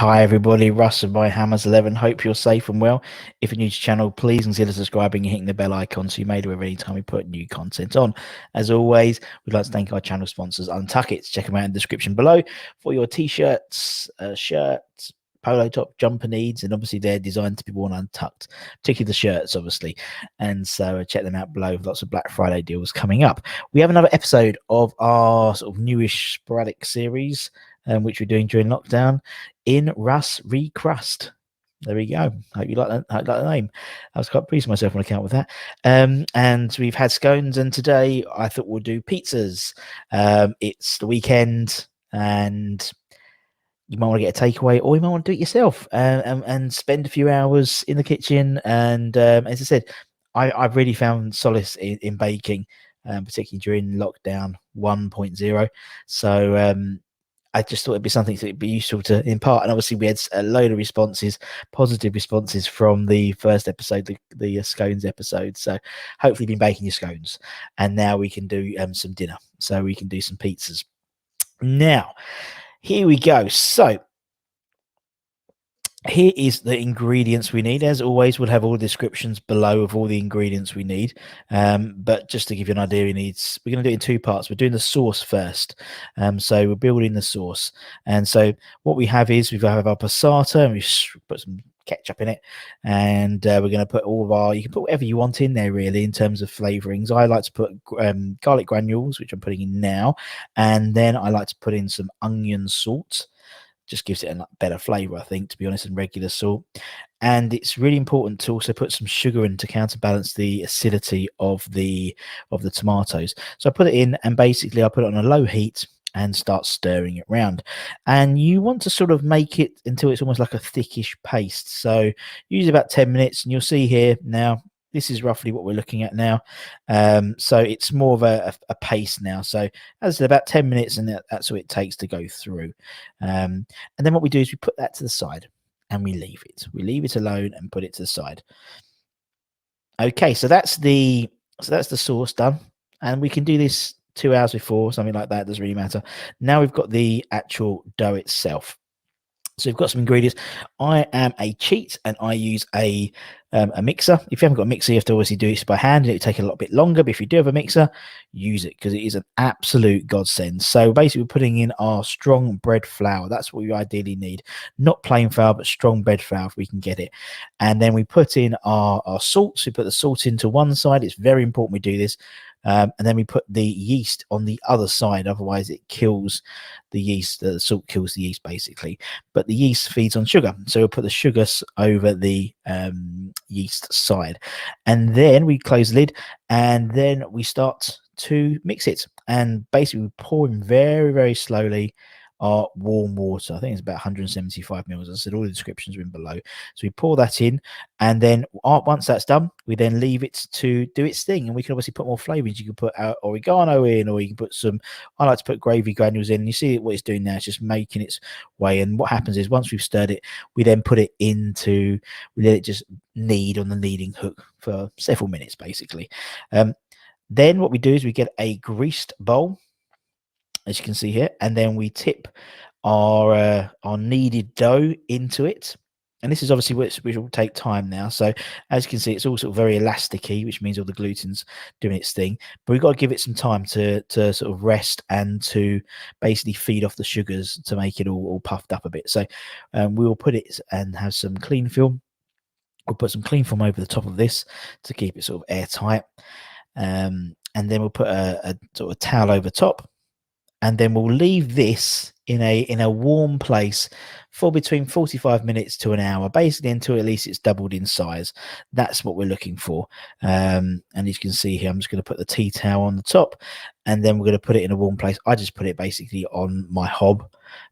Hi everybody, Russ of My Hammers 11. Hope you're safe and well. If you're new to the channel, please consider subscribing and hitting the bell icon so you may do it every time we put new content on. As always, we'd like to thank our channel sponsors, Untuck It. Check them out in the description below for your t-shirts, shirts, polo top, jumper needs, and obviously they're designed to be worn untucked, particularly the shirts, obviously. And so check them out below. Lots of Black Friday deals coming up. We have another episode of our sort of newish sporadic series, which we're doing during lockdown, in Russ Crust. There we go. Hope you like that. Hope you like the name. I was quite pleased with myself on account with that. And we've had scones, and today I thought we'll do pizzas. It's the weekend, and you might want to get a takeaway, or you might want to do it yourself and spend a few hours in the kitchen. And as I said, I've really found solace in baking, particularly during lockdown 1.0. So I just thought it'd be something that would be useful to impart. And obviously we had a load of responses, positive responses from the first episode, the scones episode. So hopefully you've been baking your scones, and now we can do some dinner. So we can do some pizzas. Now, here we go. So here is the ingredients we need. As always, we'll have all the descriptions below of all the ingredients we need. But just to give you an idea, we're going to do it in two parts. We're doing the sauce first. So we're building the sauce. And so what we have is we have our passata, and we put some ketchup in it, and we're going to put all of our, you can put whatever you want in there really in terms of flavorings. I like to put garlic granules, which I'm putting in now, and then I like to put in some onion salt. Just gives it a better flavor, I think, to be honest, than regular salt. And it's really important to also put some sugar in to counterbalance the acidity of the tomatoes. So I put it in, and basically I put it on a low heat and start stirring it around. And you want to sort of make it until it's almost like a thickish paste. So use about 10 minutes, and you'll see here now, this is roughly what we're looking at now. So it's more of a paste now. So as I said, about 10 minutes, and that's what it takes to go through. And then what we do is we put that to the side, and we leave it. We leave it alone and put it to the side. Okay, so that's the sauce done, and we can do this 2 hours before, something like that. Doesn't really matter. Now we've got the actual dough itself. So we've got some ingredients. I am a cheat, and I use a mixer. If you haven't got a mixer, you have to obviously do this by hand, and it will take a little bit longer. But if you do have a mixer, use it, because it is an absolute godsend. So basically, we're putting in our strong bread flour. That's what we ideally need. Not plain flour, but strong bread flour if we can get it. And then we put in our salt. So we put the salt into one side. It's very important we do this. And then we put the yeast on the other side, otherwise it kills the yeast. The salt kills the yeast basically, but the yeast feeds on sugar, so we'll put the sugar over the yeast side, and then we close the lid, and then we start to mix it. And basically we pour in very, very slowly our warm water. I think it's about 175 mils. As I said, all the descriptions are in below. So we pour that in, and then once that's done, we then leave it to do its thing. And we can obviously put more flavorings. You can put oregano in, or you can put some, I like to put gravy granules in. And you see what it's doing now. It's just making its way. And what happens is, once we've stirred it, we then put it into, we let it just knead on the kneading hook for several minutes, basically. Then what we do is we get a greased bowl, as you can see here, and then we tip our kneaded dough into it. And this is obviously which will take time now. So as you can see, it's all sort of very elasticy, which means all the gluten's doing its thing. But we've got to give it some time to sort of rest, and to basically feed off the sugars to make it all puffed up a bit. So we will put it and have some clean film. We'll put some clean film over the top of this to keep it sort of airtight. And then we'll put a sort of towel over top. And then we'll leave this in a warm place for between 45 minutes to an hour, basically until at least it's doubled in size. That's what we're looking for. And as you can see here, I'm just going to put the tea towel on the top, and then we're going to put it in a warm place. I just put it basically on my hob.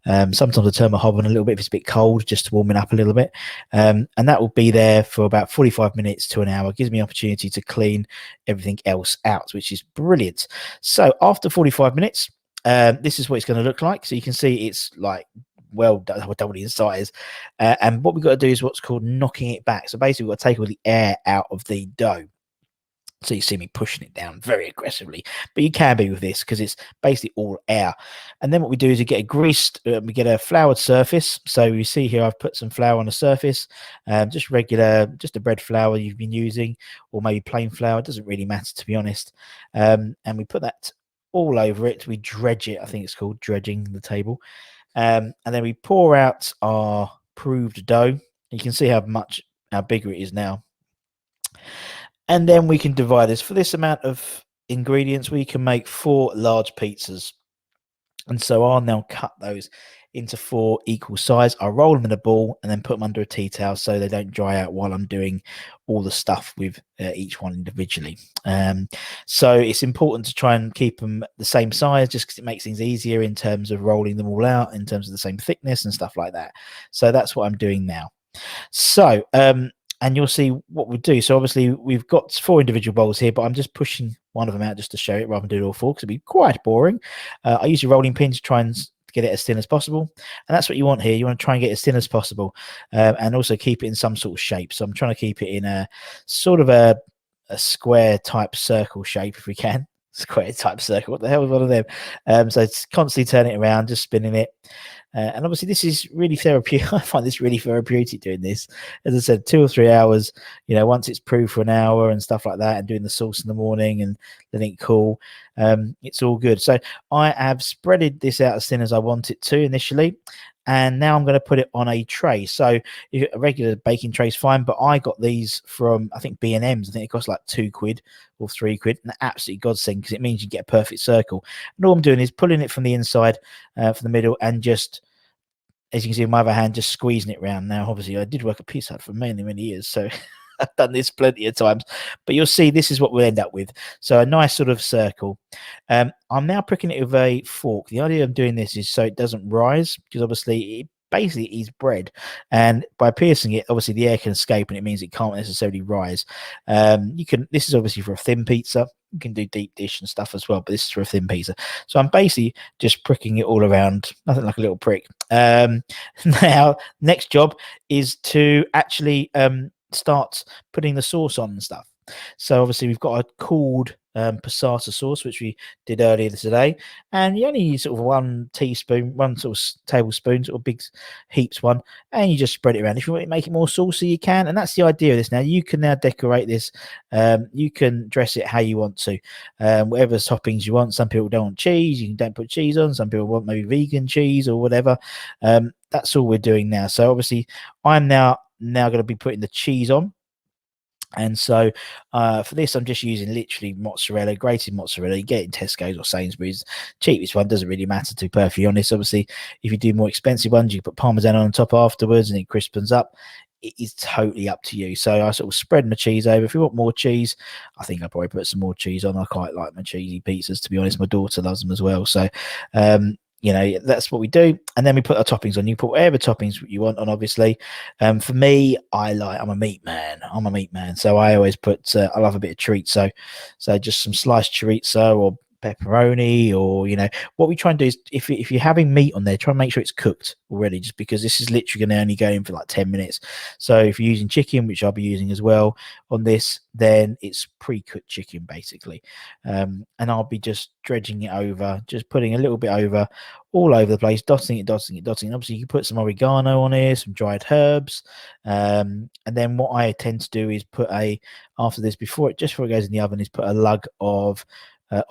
Sometimes I turn my hob on a little bit if it's a bit cold, just to warm it up a little bit. And that will be there for about 45 minutes to an hour. It gives me opportunity to clean everything else out, which is brilliant. So after 45 minutes, this is what it's going to look like. So you can see it's like well doubled in size, and what we've got to do is what's called knocking it back. So basically we've got to take all the air out of the dough. So you see me pushing it down very aggressively, but you can be with this because it's basically all air. And then what we do is we get a greased, we get a floured surface. So you see here, I've put some flour on the surface, just regular, just a bread flour you've been using, or maybe plain flour. It doesn't really matter, to be honest. And we put that all over it. We dredge it. I think it's called dredging the table. And then we pour out our proved dough. You can see how bigger it is now. And then we can divide this. For this amount of ingredients, we can make 4 large pizzas. And so I'll now cut those into 4 equal size. I'll roll them in a ball and then put them under a tea towel so they don't dry out while I'm doing all the stuff with each one individually. So it's important to try and keep them the same size, just because it makes things easier in terms of rolling them all out, in terms of the same thickness and stuff like that. So that's what I'm doing now. So, and you'll see what we do. So obviously we've got 4 individual bowls here, but I'm just pushing one of them out just to show it rather than doing all 4, because it'd be quite boring. I use a rolling pin to try and get it as thin as possible, and that's what you want here. You want to try and get it as thin as possible, and also keep it in some sort of shape. So I'm trying to keep it in a sort of a square type circle shape if we can. Square type circle. What the hell is one of them? So it's constantly turning it around, just spinning it. And obviously this is really therapeutic. I find this really therapeutic doing this. As I said, 2 or 3 hours, you know, once it's proved for an hour and stuff like that, and doing the sauce in the morning and letting it cool, it's all good. So I have spreaded this out as thin as I want it to initially. And now I'm going to put it on a tray. So a regular baking tray is fine, but I got these from, I think, B&M's. I think it costs like £2 or £3, and absolutely godsend, because it means you get a perfect circle. And all I'm doing is pulling it from the inside, from the middle, and just, as you can see in my other hand, just squeezing it around. Now, obviously, I did work at Pizza Hut for many, many years, so I've done this plenty of times. But you'll see this is what we'll end up with. So a nice sort of circle. I'm now pricking it with a fork. The idea of doing this is so it doesn't rise, because obviously it basically is bread, and by piercing it, obviously the air can escape, and it means it can't necessarily rise. This is obviously for a thin pizza. You can do deep dish and stuff as well, but this is for a thin pizza. So I'm basically just pricking it all around, nothing like a little prick. Now, next job is to actually start putting the sauce on and stuff. So obviously we've got a cooled passata sauce, which we did earlier today, and you only use sort of 1 teaspoon, 1 sort of tablespoon, sort of big heaps one, and you just spread it around. If you want to make it more saucy, you can, and that's the idea of this. Now you can now decorate this, you can dress it how you want to, whatever toppings you want. Some people don't want cheese, you don't put cheese on. Some people want maybe vegan cheese or whatever. That's all we're doing now. So obviously I'm now going to be putting the cheese on. And so for this, I'm just using literally mozzarella, grated mozzarella. You get it in Tesco's or Sainsbury's. Cheapest one, doesn't really matter, to be perfectly honest. Obviously, if you do more expensive ones, you put Parmesan on top afterwards and it crispens up. It is totally up to you. So I sort of spread my cheese over. If you want more cheese, I think I'll probably put some more cheese on. I quite like my cheesy pizzas, to be honest. My daughter loves them as well. So you know, that's what we do. And then we put our toppings on. You put whatever toppings you want on, obviously. For me, I'm a meat man. So I always put, I love a bit of chorizo. So just some sliced chorizo or pepperoni, or, you know, what we try and do is, if you're having meat on there, try and make sure it's cooked already, just because this is literally going to only go in for like 10 minutes. So if you're using chicken, which I'll be using as well on this, then it's pre-cooked chicken basically. And I'll be just dredging it over, just putting a little bit over, all over the place, dotting it. Obviously you can put some oregano on here, some dried herbs, and then what I tend to do is put after this, before it goes in the oven, is put a lug of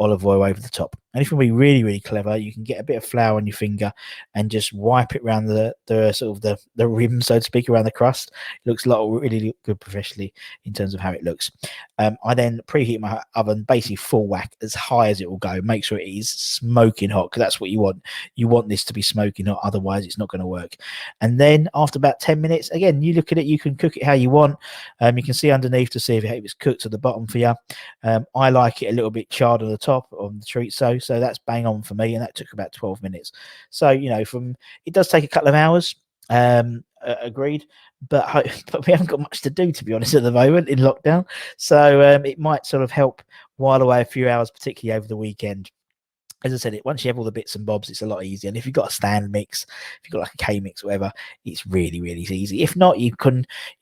olive oil over the top. And if you want to be really, really clever, you can get a bit of flour on your finger and just wipe it around the sort of the rim, so to speak, around the crust. It looks really good professionally in terms of how it looks. I then preheat my oven basically full whack, as high as it will go. Make sure it is smoking hot, because that's what you want. You want this to be smoking hot, otherwise it's not going to work. And then after about 10 minutes, again, you look at it, you can cook it how you want. You can see underneath to see if it's cooked at the bottom for you. I like it a little bit charred on the top on the chorizo, so that's bang on for me, and that took about 12 minutes. So, you know, it does take a couple of hours, agreed, but we haven't got much to do, to be honest, at the moment in lockdown. So it might sort of help while away a few hours, particularly over the weekend. As I said, once you have all the bits and bobs, it's a lot easier. And if you've got a stand mix, if you've got like a K mix, whatever, it's really, really easy. If not, you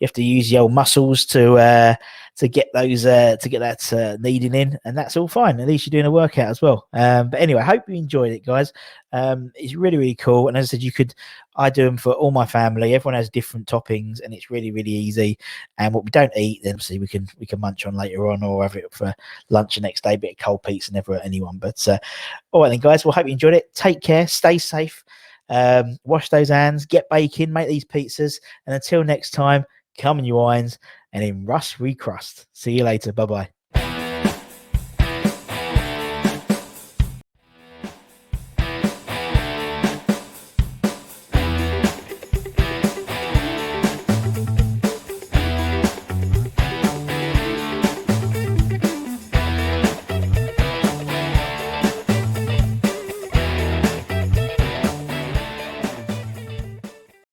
have to use your old muscles to to get those to get that kneading in, and that's all fine. At least you're doing a workout as well. But anyway, I hope you enjoyed it, guys. It's really, really cool. And as I said, I do them for all my family. Everyone has different toppings, and it's really, really easy. And what we don't eat, then obviously we can munch on later on, or have it for lunch the next day. Bit of cold pizza, never hurt anyone. But all right then, guys. Well, hope you enjoyed it. Take care. Stay safe. Wash those hands. Get baking. Make these pizzas. And until next time, come on, you irons. And in Russ, we crust. See you later. Bye bye.